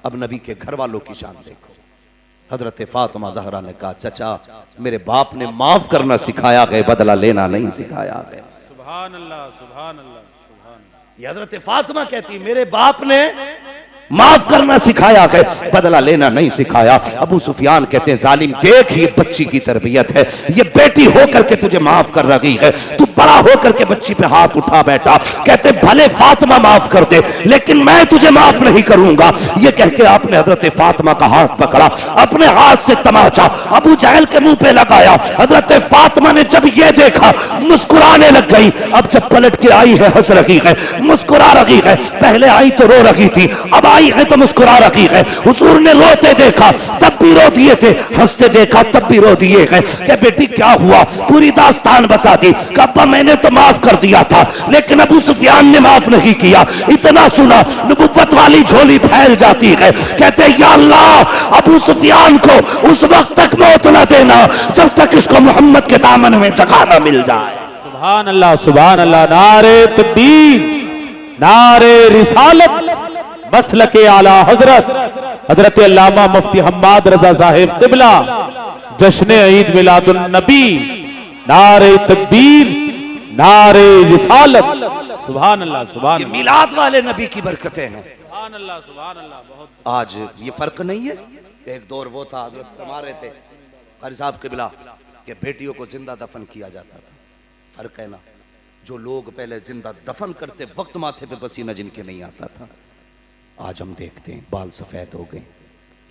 अब नबी के घर वालों की शान देखो। हजरत फातिमा ज़हरा ने कहा, चचा मेरे बाप ने माफ करना सिखाया है, बदला लेना नहीं सिखाया है। सुभान अल्लाह, सुभान अल्लाह, सुभान अल्लाह। ये हजरत फातिमा कहती, मेरे बाप ने माफ करना सिखाया है, बदला लेना नहीं सिखाया। अबू सुफियान कहते हैं, जालिम देख ये बच्ची की तरबियत है, ये बेटी होकर के तुझे माफ कर रही है, तू बड़ा होकर के बच्ची पे हाथ उठा बैठा। कहते भले फातिमा माफ कर दे लेकिन मैं तुझे माफ नहीं करूंगा। ये कह के आपने हजरत फातिमा का हाथ पकड़ा, अपने हाथ से तमाचा अबू जहल के मुंह पे लगाया। हजरत फातिमा ने जब ये देखा मुस्कुराने लग गई। अब जब पलट के आई है हंस रही है, मुस्कुरा रही है। पहले आई तो रो रही थी, अब आई है तो मुस्कुरा रही है। हुजूर ने रोते देखा तब भी रो दिए थे, हंसते देखा तब भी रो दिए हैं। क्या बेटी क्या हुआ, पूरी दास्तान बता दी। कब्बा मैंने तो माफ कर दिया था लेकिन अबू सुफियान ने माफ नहीं किया। इतना सुना नबुव्वत वाली झोली फैल जाती है। कहते या अल्लाह अबू सुफियान को उस वक्त तक मौत न देना जब तक इसको मोहम्मद के दामन में जगह न मिल जाए। सुभान अल्लाह, सुभान अल्लाह। नारे तकबीर, नारे रिसालत, मसलके आला हजरत हजरत अल्लामा मुफ्ती हम्माद रजा साहिब क़िबला, जश्न ईद मिलादुन नबी, नारे तकबीर, नारे रिसालत। सुभान अल्लाह, सुभान ये मिलाद वाले नबी की बरकतें हैं। सुभान अल्लाह, सुभान अल्लाह। बहुत आज ये फर्क नहीं है। एक दौर वो था, हजरत फरमा रहे थे कारी साहब क़िबला कि बेटियों को जिंदा दफन किया जाता था। फर्क है ना, जो लोग पहले जिंदा दफन करते वक्त माथे पे पसीना जिनके नहीं आता था, आज हम देखते हैं बाल सफेद हो गए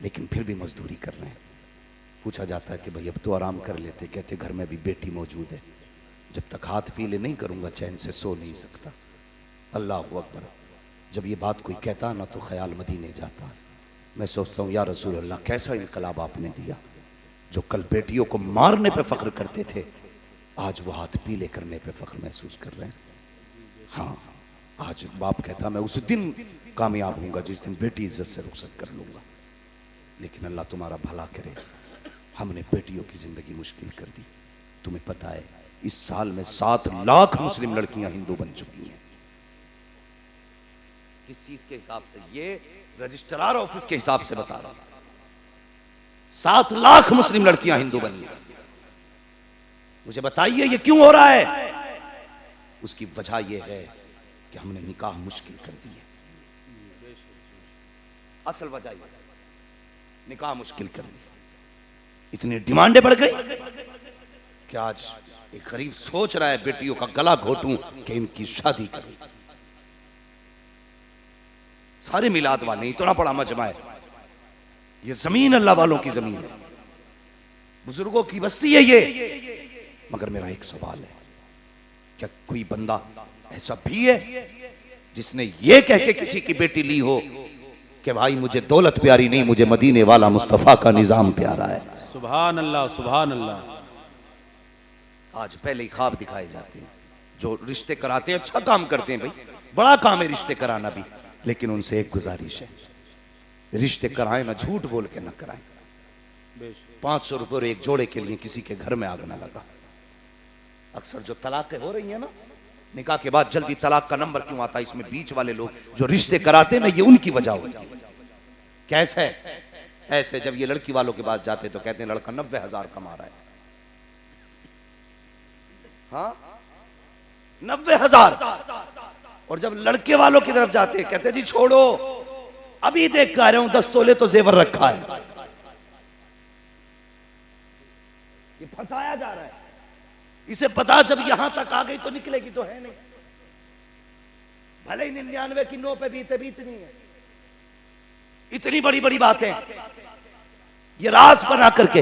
लेकिन फिर भी मजदूरी कर रहे हैं। पूछा जाता है कि भाई अब तो आराम कर लेते, कहते घर में भी बेटी मौजूद है, जब तक हाथ पीले नहीं करूंगा चैन से सो नहीं सकता। अल्लाह अकबर। जब ये बात कोई कहता ना तो ख्याल मदीने जाता। मैं सोचता हूँ या रसूल अल्लाह कैसा इनकलाब आपने दिया। जो कल बेटियों को मारने पे फख्र करते थे आज वो हाथ पीले करने पे फख्र महसूस कर रहे हैं। हाँ, आज बाप कहता मैं उस दिन कामयाब हूंगा जिस दिन बेटी इज्जत से रुखसत कर लूंगा। लेकिन अल्लाह तुम्हारा भला करे, हमने बेटियों की जिंदगी मुश्किल कर दी। तुम्हें पता है इस साल में 7 लाख मुस्लिम लड़कियां हिंदू बन चुकी हैं। किस चीज के हिसाब से? ये रजिस्ट्रार ऑफिस के हिसाब से बता रहा हूं। 7 लाख मुस्लिम लड़कियां हिंदू बनी हैं। मुझे बताइए ये क्यों हो रहा है? उसकी वजह यह है कि हमने निकाह मुश्किल कर दिया। असल वजह यह निकाह मुश्किल कर दिया। इतनी डिमांडें बढ़ गई कि आज एक गरीब सोच रहा है बेटियों का गला घोटूं कि इनकी शादी करूं। सारे मिलाद वाले, इतना बड़ा मजमा है। ये जमीन अल्लाह वालों की जमीन है, बुजुर्गों की बस्ती है ये। मगर मेरा एक सवाल है, क्या कोई बंदा ऐसा भी है जिसने ये कह के किसी की बेटी ली हो कि भाई मुझे दौलत प्यारी नहीं, मुझे मदीने वाला मुस्तफा का निजाम प्यारा है? सुभान अल्लाह, सुभान अल्लाह। आज पहले ही ख्वाब दिखाए जाते हैं। जो रिश्ते कराते हैं अच्छा काम करते हैं, भाई बड़ा काम है रिश्ते कराना भी, लेकिन उनसे एक गुजारिश है, रिश्ते कराएं ना झूठ बोल के ना कराएं। 500 रुपये एक जोड़े के लिए किसी के घर में आग ना लगा। अक्सर जो तलाकें हो रही है ना, निकाह के बाद जल्दी तलाक का नंबर क्यों आता है? इसमें बीच वाले लोग जो रिश्ते कराते हैं ना, ये उनकी वजह होती है। कैसे? ऐसे जब ये लड़की वालों के पास जाते तो कहते हैं लड़का 90,000 कमा रहा है। हाँ, 90,000। और जब लड़के वालों की तरफ जाते हैं कहते जी छोड़ो, अभी देख कर आ रहा हूं 10 तोले तो जेवर रखा है। ये फंसाया जा रहा है। इसे पता जब यहां तक आ गई तो निकलेगी तो है नहीं। भले ही 99 की 9 पे बीत नहीं है। इतनी बड़ी बड़ी बातें ये राज बना करके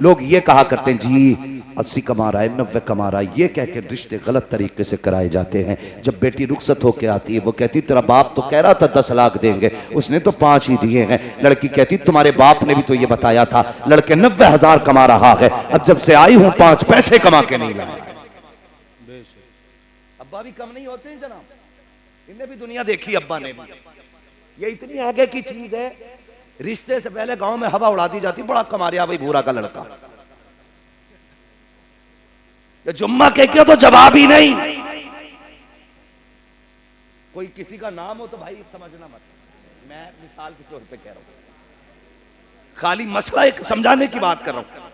लोग ये कहा करते हैं जी 80 कमा रहा है, 90 कमा रहा है, ये कह के रिश्ते गलत तरीके से कराए जाते हैं। जब बेटी रुखसत होके आती है वो कहती तेरा बाप तो कह रहा था 10 लाख देंगे, उसने तो 5 ही दिए हैं। लड़की कहती तुम्हारे बाप ने भी तो ये बताया था, लड़के 90,000 कमा रहा है, अब जब से आई हूं 5 पैसे कमा के नहीं लाया। अब्बा भी कम नहीं होते हैं जनाब, इन्हें भी दुनिया देखी अब्बा ने भी। ये इतनी आगे की चीज है, रिश्ते से पहले गांव में हवा उड़ा दी जाती, बड़ा कमा रहा भाई भूरा का लड़का। ये जुम्मा कह के तो जवाब ही नहीं। कोई किसी का नाम हो तो भाई समझना मत। मैं मिसाल के तौर पे कह रहा हूं, खाली मसला एक समझाने की बात कर रहा हूं।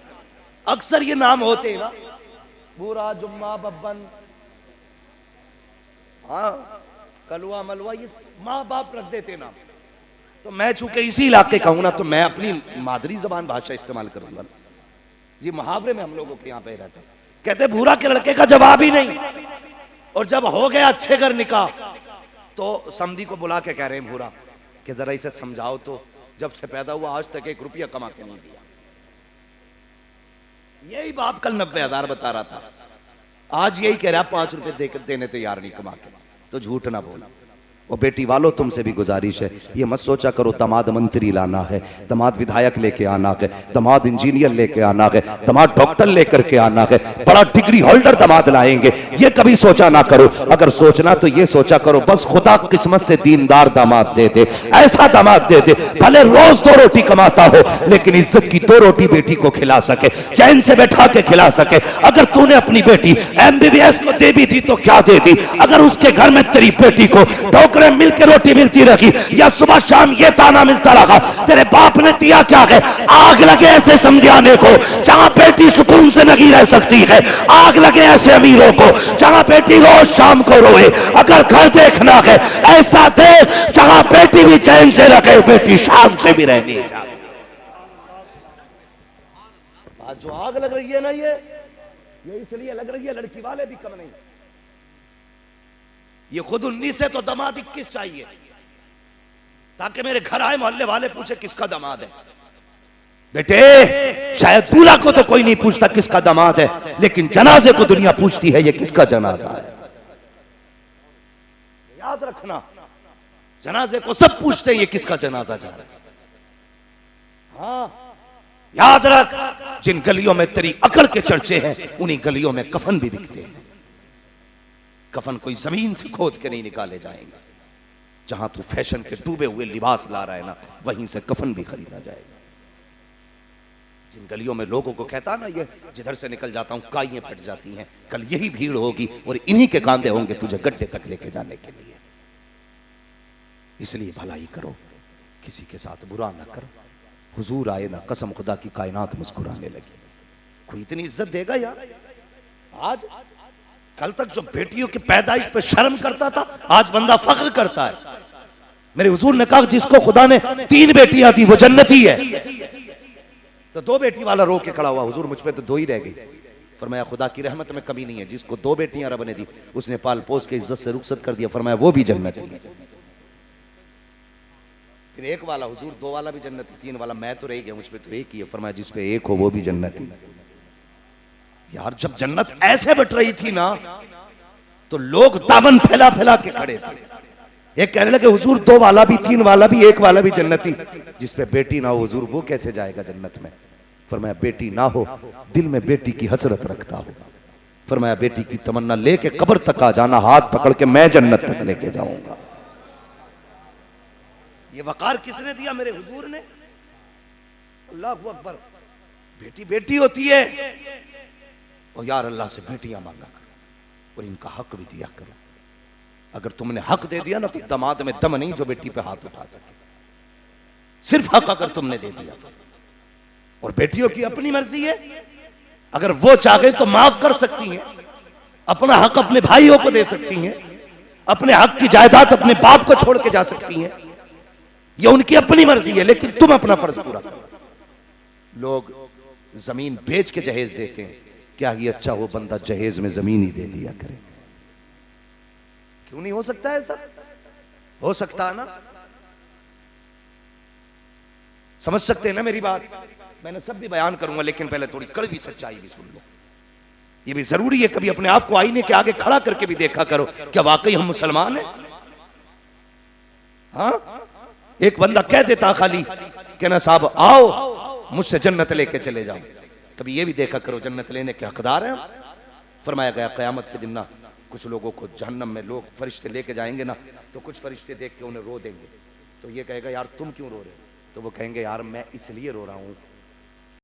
अक्सर ये नाम होते हैं ना, बूरा, जुम्मा, बब्बन, हाँ, कलुआ, मलवा, ये माँ बाप रख देते नाम। तो मैं चूंकि इसी इलाके का हूं ना, तो मैं अपनी मादरी जबान भाषा इस्तेमाल करूंगा जी। मुहावरे में हम लोगों के यहाँ पे रहते हैं, कहते भूरा के लड़के का जवाब ही नहीं। और जब हो गया अच्छे घर निकाह, तो समधी को बुला के कह रहे हैं भूरा कि जरा इसे समझाओ तो, जब से पैदा हुआ आज तक 1 रुपया कमा के नहीं दिया। यही बाप कल 90,000 बता रहा था, आज यही कह रहा 5 रुपए देने तैयार नहीं कमा के। तो झूठ ना बोला। और बेटी वालों, तुमसे भी गुजारिश है, ये मत सोचा करो दामाद मंत्री लाना है, दामाद विधायक लेके आना है, दामाद इंजीनियर लेके आना है, दामाद डॉक्टर लेकर के आना है, बड़ा डिग्री होल्डर दामाद लाएंगे, ये कभी सोचा ना करो। अगर सोचना तो ये सोचा करो बस खुदा किस्मत से दीनदार दामाद दे दे, ऐसा दामाद दे दे भले रोज 2 रोटी कमाता हो, लेकिन इज्जत की 2 रोटी बेटी को खिला सके, चैन से बैठा के खिला सके। अगर तूने अपनी बेटी MBBS को दे भी दी तो क्या दे दी, अगर उसके घर में तेरी बेटी को मिल के रोटी मिलती रही या सुबह शाम ये ताना मिलता रहा, तेरे बाप ने दिया क्या है? आग लगे ऐसे समझाने को जहां बेटी सुकून से नहीं रह सकती है, आग लगे ऐसे अमीरों को जहां बेटी रोज शाम को रोए। अगर घर देखना है ऐसा देख जहां बेटी भी चैन से रखे, बेटी शाम से भी रहनी चाहिए। आज जो आग लग रही है ना, ये इसलिए लग रही है लड़की वाले भी कम नहीं, ये खुद 19 है तो दामाद 21 चाहिए, ताकि मेरे घर आए मोहल्ले वाले पूछे किसका दामाद है। बेटे शायद दूल्हा को तो कोई नहीं पूछता किसका दामाद है, लेकिन जनाजे को दुनिया पूछती है ये किसका जनाजा है। याद रखना, जनाजे को सब पूछते हैं ये किसका जनाजा जा रहा है। हाँ याद रख, जिन गलियों में तेरी अकड़ के चर्चे हैं उन्हीं गलियों में कफन भी बिकते हैं। कफन कोई जमीन से खोद के नहीं निकाले जाएंगे, जहां तू फैशन के डूबे हुए लिबास ला रहा है ना, वहीं से कफन भी खरीदा जाएगा। जिन गलियों में लोगों को कहता ना ये जिधर से निकल जाता हूं काइयां फट जाती हैं, कल यही भीड़ होगी और इन्हीं के कांधे होंगे तुझे गड्ढे तक लेके जाने के लिए। इसलिए भलाई करो, किसी के साथ बुरा ना करो। हुजूर आए ना, कसम खुदा की कायनात मुस्कुराने लगी। कोई इतनी इज्जत देगा यार? आज कल तक जो बेटियों की पैदाइश पे शर्म करता था, आज बंदा फख्र करता है। मेरे हुजूर ने कहा जिसको खुदा ने 3 बेटियां दी वो जन्नती है। तो 2 बेटी वाला रो के खड़ा हुआ, हुजूर मुझ पे तो 2 ही रह गई। फरमाया खुदा की रहमत में कमी नहीं है, जिसको 2 बेटियां रब ने दी उसने पाल पोस के इज्जत से रुखसत कर दिया, फरमाया वो भी जन्नती है। फिर 1 वाला, हुजूर 2 वाला भी जन्नती, 3 वाला मैं तो रह गया, मुझ पे तो 1 ही है। फरमाया जिस पे 1 हो वो भी जन्नती। यार जब जन्नत ऐसे बट रही थी ना, तो लोग दामन फैला फैला के खड़े थे। एक कहने लगे हुजूर 2 वाला भी, 3 वाला भी, 1 वाला भी जन्नती। जिस पे बेटी ना हो हुजूर वो कैसे जाएगा जन्नत में? फरमाया बेटी ना हो, दिल में बेटी की हसरत रखता हो। फरमाया बेटी की तमन्ना लेके कब्र तक आ जाना, हाथ पकड़ के मैं जन्नत तक लेके जाऊंगा। ये वकार किसने दिया? मेरे हुजूर ने। अल्लाह अकबर। बेटी बेटी होती है, और यार अल्लाह से बेटियां मांगा करो और इनका हक भी दिया करो। अगर तुमने हक दे दिया ना तो दामाद में दम नहीं जो बेटी पे हाथ उठा सके। सिर्फ हक अगर तुमने दे दिया तो। और बेटियों की अपनी मर्जी है, अगर वो चाहे तो माफ कर सकती हैं, अपना हक अपने भाइयों को दे सकती हैं, अपने हक की जायदाद अपने बाप को छोड़ के जा सकती हैं। ये उनकी अपनी मर्जी है, लेकिन तुम अपना फर्ज पूरा करो। लोग जमीन बेच के जहेज देते हैं, क्या ये अच्छा वो बंदा जहेज में जमीन ही दे दिया करे? क्यों नहीं हो सकता ऐसा? हो सकता है ना? समझ सकते हैं ना मेरी बात? मैंने सब भी बयान करूंगा, लेकिन पहले थोड़ी कड़वी सच्चाई भी सुन लो। ये भी जरूरी है, कभी अपने आप को आईने के आगे खड़ा करके भी देखा करो, क्या वाकई हम मुसलमान हैं? हाँ, एक बंदा कह देता खाली कि ना साहब आओ मुझसे जन्नत लेके चले जाओ, कभी ये भी देखा करो जन्नत लेने के हकदार हैं? फरमाया गया क़यामत के दिन ना कुछ लोगों को जहन्नम में लोग फरिश्ते लेके जाएंगे ना, तो कुछ फरिश्ते देख के उन्हें रो देंगे। तो ये कहेगा यार तुम क्यों रो रहे हो? तो वो कहेंगे यार मैं इसलिए रो रहा हूं